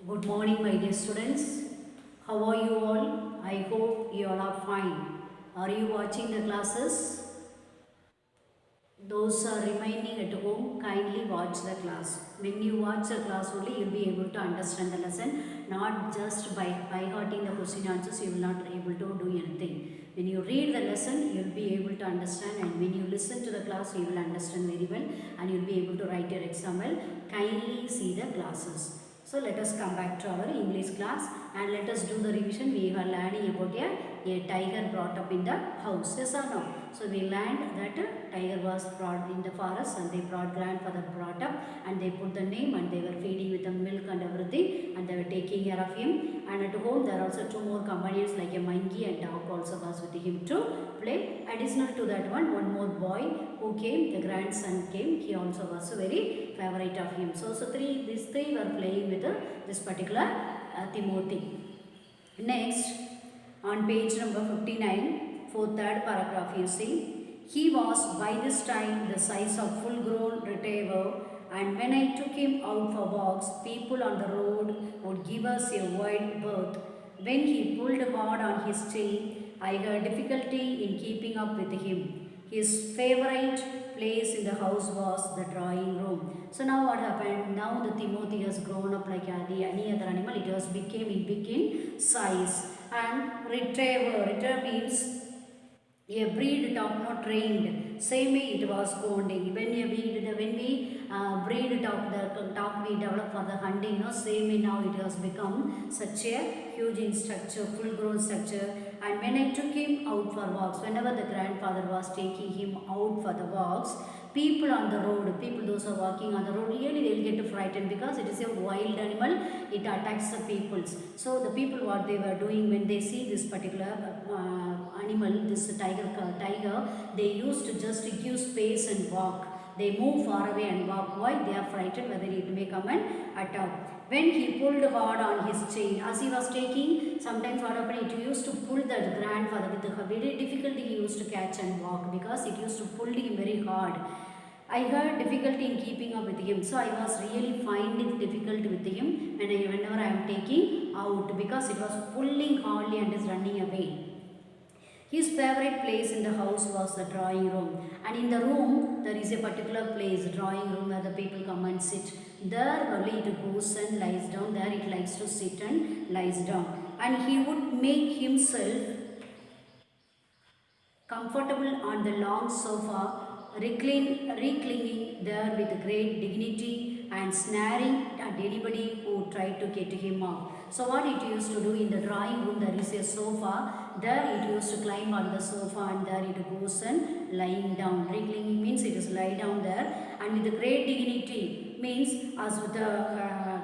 Good morning, my dear students. How are you all? I hope you all are fine. Are you watching the classes? Those are remaining at home, kindly watch the class. When you watch the class only, you will be able to understand the lesson. Not just by hearting the question answers, you will not be able to do anything. When you read the lesson, you will be able to understand, and when you listen to the class, you will understand very well, and you will be able to write your exam well. Kindly see the classes. So let us come back to our English class and let us do the revision. We are learning about a tiger brought up in the house. Yes or no? So we learned that a tiger was brought in the forest and they brought grandfather brought up and they put the name and they were feeding with the milk and everything and they were taking care of him. And at home there are also two more companions like a monkey and dog also was with him to play. Additional to that one more boy who came, the grandson came, he also was very favorite of him. So these three were playing with this particular Timothy. Next, on page number 59, third paragraph you see, he was by this time the size of full-grown retriever, and when I took him out for walks, people on the road would give us a wide berth. When he pulled hard on his chain, I had difficulty in keeping up with him. His favorite place in the house was the drawing room. So now what happened? Now the Timothy has grown up like any other animal. It has became big in size. And retriever means a breed dog not trained. Same way it was bonding. When we breed dog we develop for the hunting. Same way now it has become such a huge in structure, full grown structure. And when I took him out for walks, whenever the grandfather was taking him out for the walks, people on the road, people those who are walking on the road, really they will get frightened because it is a wild animal, it attacks the peoples. So the people what they were doing when they see this particular animal, this tiger, they used to just give space and walk. They move far away and walk. Why? They are frightened whether it may come and attack. When he pulled hard on his chain, as he was taking, sometimes what happened, it used to pull the grandfather with a very difficulty he used to catch and walk because it used to pull him very hard. I had difficulty in keeping up with him. So I was really finding it difficult with him whenever I am taking out because it was pulling hardly and is running away. His favorite place in the house was the drawing room, and in the room there is a particular place, drawing room, where the people come and sit. There only it goes and lies down, there it likes to sit and lies down, and he would make himself comfortable on the long sofa, reclining there with great dignity and snaring at anybody who tried to get him off. So what it used to do in the drawing room, there is a sofa, there it used to climb on the sofa and there it goes and lying down. Reclining means it is lie down there, and with great dignity means as with the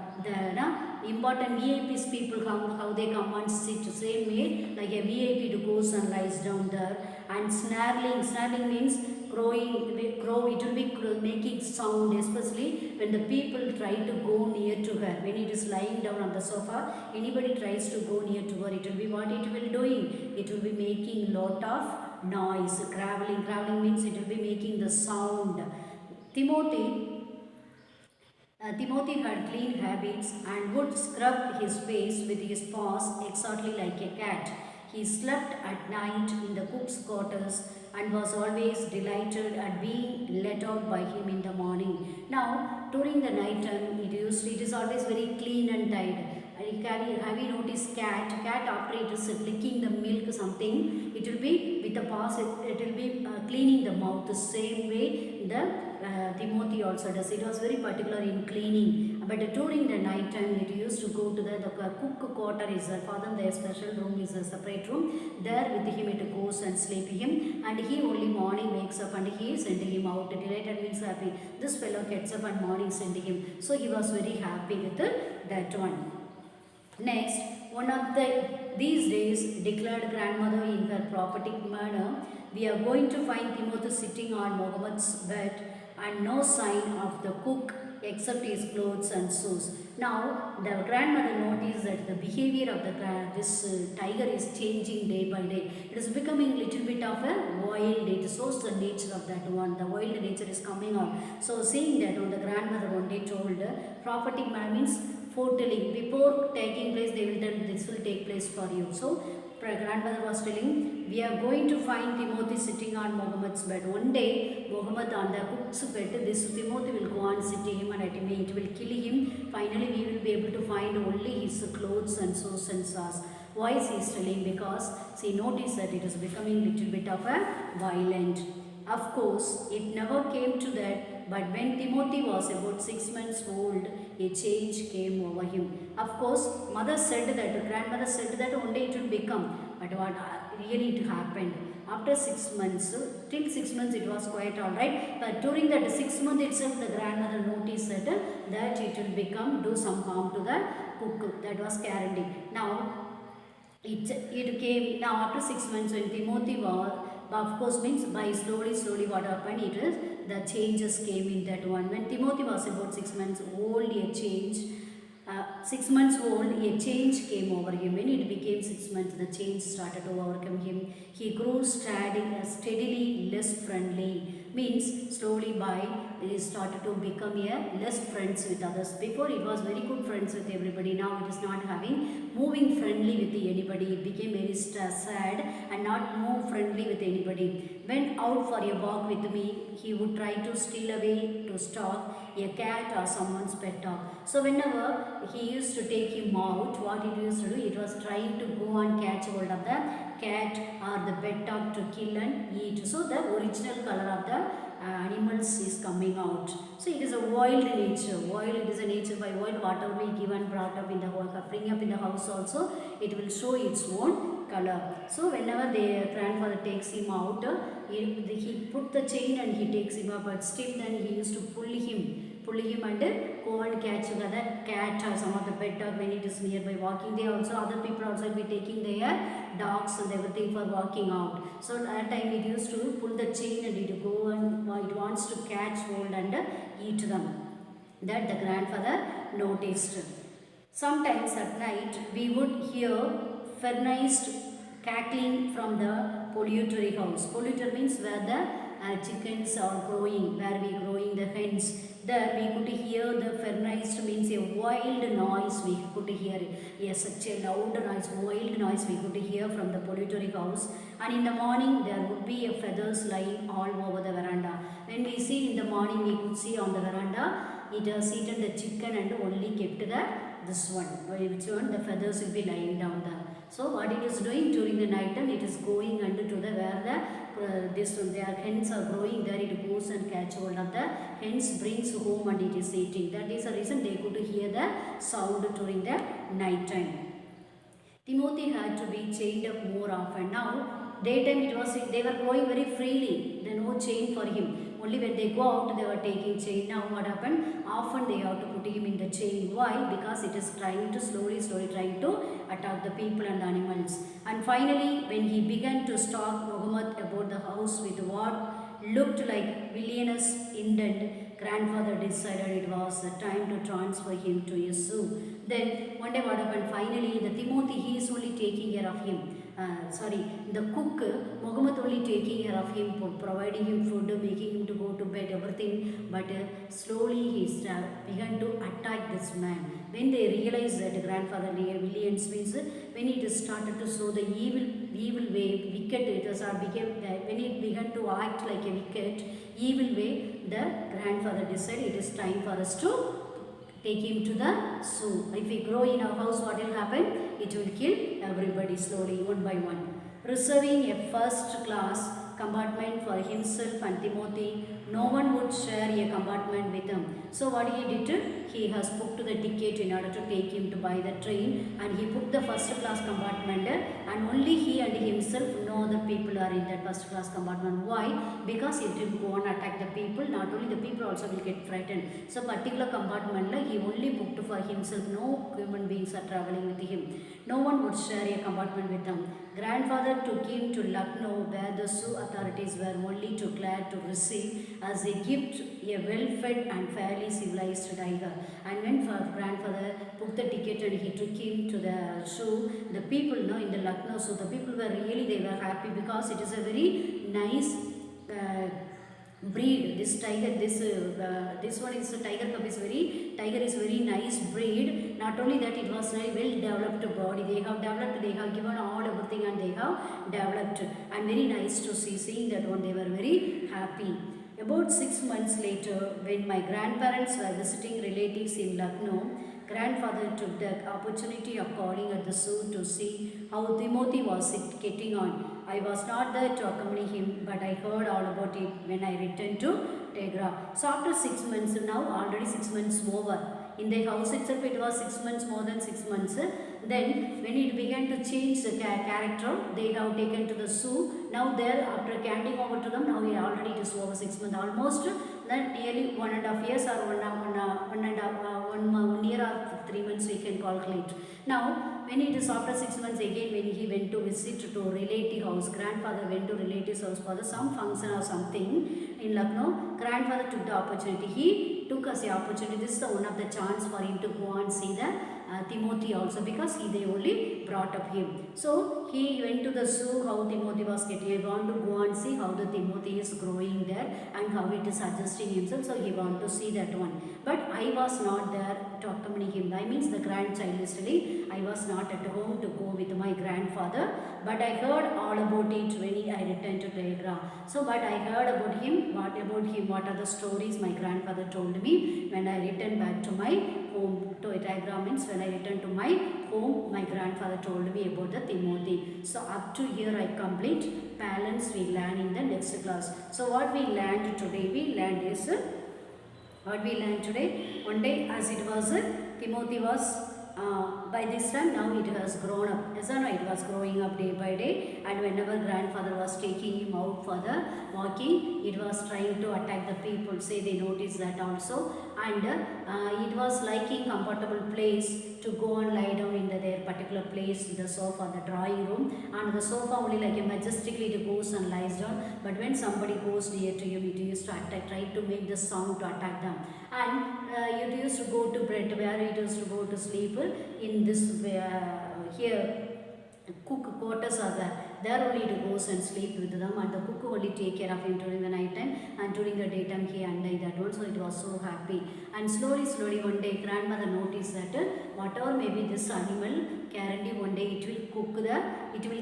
important VIPs people how they come and sit same way like a VIP to goes and lies down there. And snarling means crowing, it will be making sound, especially when the people try to go near to her. When it is lying down on the sofa, anybody tries to go near to her, it will be what it will doing? It will be making lot of noise. Graveling means it will be making the sound. Timothy had clean habits and would scrub his face with his paws exactly like a cat. He slept at night in the cook's quarters and was always delighted at being let out by him in the morning. Now, during the night time, it is always very clean and tidy. Have you noticed cat? Cat after it is licking the milk something, it will be with the paws, it will be cleaning the mouth. The same way the Timothy also does. It was very particular in cleaning. But during the night time, it used to go to the cook quarter is for them. Their special room is a separate room. There with him it goes and sleep him, and he only morning wakes up and he send him out. Delighted means happy. This fellow gets up and morning send him. So he was very happy with that one. Next, one of these days declared grandmother in her prophetic manner, we are going to find Timothy sitting on Muhammad's bed and no sign of the cook except his clothes and shoes. Now the grandmother noticed that the behavior of this tiger is changing day by day. It is becoming a little bit of a wild. It shows the nature of that one. The wild nature is coming out. So seeing that the grandmother one day told, prophetic man means foretelling. Before taking place, they will tell this will take place for you. So grandmother was telling, we are going to find Timothy sitting on Muhammad's bed. One day, Muhammad on the cook's bed, this Timothy will go and sit him and it will kill him. Finally, we will be able to find only his clothes and shoes and sauce. Why is he telling? Because she noticed that it is becoming little bit of a violent. Of course, it never came to that, but when Timothy was about 6 months old, a change came over him. Of course, mother said that, grandmother said that one day it will become, but what really it happened. After 6 months, till 6 months it was quite alright, but during that 6 months itself, the grandmother noticed that it will become, do some harm to the cook. That was guaranteed. Now, it came, now after 6 months when Timothy was, of course means by slowly what happened, it is the changes came in that one. When Timothy was about 6 months old, a change, 6 months old, a change came over him. When it became 6 months, the change started to overcome him. He grew steadily less friendly. Means slowly by he started to become a less friends with others. Before it was very good friends with everybody. Now it is not having moving friendly with anybody. It became very sad and not move friendly with anybody. Went out for a walk with me. He would try to steal away to stalk a cat or someone's pet dog. So whenever he used to take him out, what it used to do, it was trying to go and catch hold of the cat or the pet dog to kill and eat. So the original color of the animals is coming out. So it is a wild nature. Wild, it is a nature by wild. Whatever we give and brought up in the bring up in the house also, it will show its own color. So whenever the grandfather takes him out, he put the chain and he takes him up, but still then he used to pull him and go and catch the cat or some of the pet dog when it is nearby walking. They also, other people also will be taking their dogs and everything for walking out. So at that time it used to pull the chain and it go and it wants to catch hold and eat them. That the grandfather noticed. Sometimes at night we would hear furnace cackling from the poultry house. Poultry means where the chickens are growing, where we growing the hens. There we could hear the furnace means a wild noise we could hear. Yes, such a loud noise, wild noise we could hear from the poultry house. And in the morning there would be a feathers lying all over the veranda. When we see in the morning, we could see on the veranda, it has eaten the chicken and only kept this one, which one the feathers will be lying down there. So what it is doing during the night time, it is going under to the where their hens are growing, there it goes and catch hold of the hens, brings home and it is eating. That is the reason they could hear the sound during the night time. Timothy had to be chained up more often. Now daytime they were going very freely. There no chain for him. Only when they go out, they were taking chain. Now what happened? Often they have to put him in the chain. Why? Because it is trying to slowly trying to attack the people and the animals. And finally, when he began to stalk Muhammad about the house with what looked like villainous intent, grandfather decided it was the time to transfer him to a zoo. Then one day what happened? Finally, the Timothy, he is only taking care of him. The cook, Muhammad only taking care of him, providing him food, making him to go to bed, everything. But slowly he began to attack this man. When they realized that grandfather villains means when it started to show the evil way, wicked it was when it began to act like a wicked, evil way, the grandfather decided it is time for us to take him to the zoo. If we grow in our house, what will happen? It will kill everybody slowly, one by one. Reserving a first class compartment for himself and Timothy, no one would share a compartment with him. So what he did, he has booked the ticket in order to take him to buy the train, and he booked the first class compartment, and only he and himself, no other people are in that first class compartment. Why? Because he didn't go and attack the people, not only the people also will get frightened. So particular compartment he only booked for himself, no human beings are travelling with him. No one would share a compartment with him. Grandfather took him to Lucknow, where the zoo authorities were only too glad to receive, as a gift a well-fed and fairly civilized tiger. And when grandfather booked the ticket and he took him to the zoo, the people in the Lucknow, so the people were really, they were happy because it is a very nice breed. This tiger, this one is a tiger cub is very nice breed. Not only that, it was very well developed body. They have developed, they have given all everything, and they have developed, and very nice to see. Seeing that one, they were very happy. About 6 months later, when my grandparents were visiting relatives in Lucknow, grandfather took the opportunity of calling at the zoo to see how Timothy was getting on. I was not there to accompany him, but I heard all about it when I returned to Tegra. So after 6 months, now already 6 months over. In the house itself, it was 6 months, more than 6 months. Then when it began to change the character, they have taken to the zoo. Now there, after handing over to them, now we already it is over 6 months, almost then nearly 1.5 years, or 1 year or 3 months we can calculate. Now when it is after 6 months again, when he went to visit to relative house, grandfather went to relative's house for some function or something in Lucknow. Grandfather took the opportunity. He took as the opportunity. This is the one of the chance for him to go and see the Timothy also, because they only brought up him. So he went to the zoo, how Timothy was getting. I want to go and see how the Timothy is growing there and how it is adjusting himself. So he want to see that one. But I was not there to accompany him. I means the grandchild is telling, I was not at home to go with my grandfather. But I heard all about it when I returned to Tegra. So but I heard about him. What are the stories my grandfather told me when I returned back to my home. To Tegra means when I returned to my home, my grandfather told me about the Timothy. So up to here I complete. Balance we learn in the next class. So what we learned today, what we learned today, one day as it was, Timothy was by this time now it has grown up. Yes or no? It was growing up day by day, and whenever grandfather was taking him out for the walking, it was trying to attack the people. Say they noticed that also, and it was liking comfortable place to go and lie down in their particular place, the sofa, the drawing room, and the sofa only like a majestically it goes and lies down. But when somebody goes near to you, it used to attack, try to make the sound to attack them. And it used to go to bed where it used to go to sleep in this here. Cook quarters are there. There only it goes and sleep with them, and the cook only take care of him during the night time, and during the daytime he untie that one. So it was so happy. And slowly one day grandmother noticed that whatever may be this animal, guarantee one day it will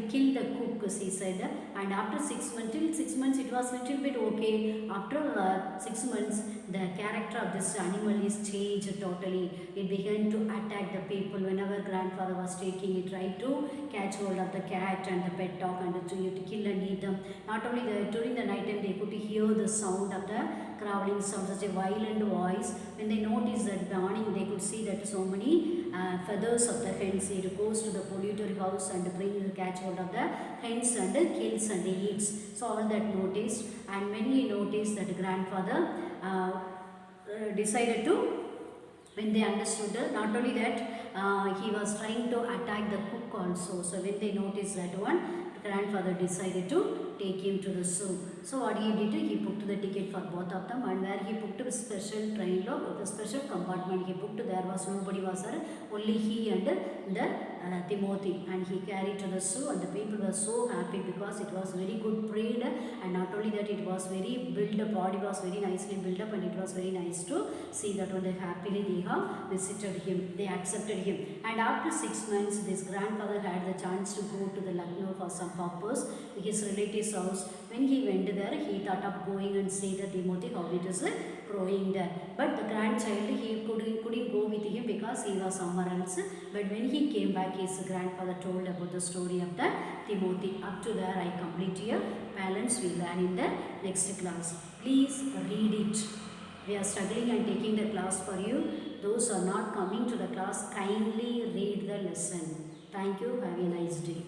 kill the cook, she said. And after 6 months, till 6 months it was little bit okay. After 6 months, the character of this animal is changed totally. It began to attack the people. Whenever grandfather was taking it, tried to catch hold of the cat and the pet dog and to kill and eat them. Not only that, during the night time they could hear the sound of the crawling sound, such a violent voice. When they noticed that dawning, they could see that so many feathers of the hens. It goes to the polluter house and catch hold of the hens and kills and eats. So all that noticed, and when he noticed that grandfather decided to, when they understood, not only that, he was trying to attack the cook also. So when they noticed that one, grandfather decided to take him to the zoo. So what he did, he booked the ticket for both of them, and where he booked a special train, the special compartment he booked, there was nobody was there, only he and the Timothy, and he carried to the zoo, and the people were so happy because it was very good breed, and not only that, it was very built up, body was very nicely built up, and it was very nice to see that when they happily they have visited him, they accepted him. And after 6 months, this grandfather had the chance to go to the Lucknow for some purpose, his relative's house. When he went there, he thought of going and see the Timothy how it is growing there. But the grandchild, he couldn't go with him because he was somewhere else. But when he came back, his grandfather told about the story of the Timothy. Up to there, I complete here. Balance we learn in the next class. Please read it. We are struggling and taking the class for you. Those who are not coming to the class, kindly read the lesson. Thank you. Have a nice day.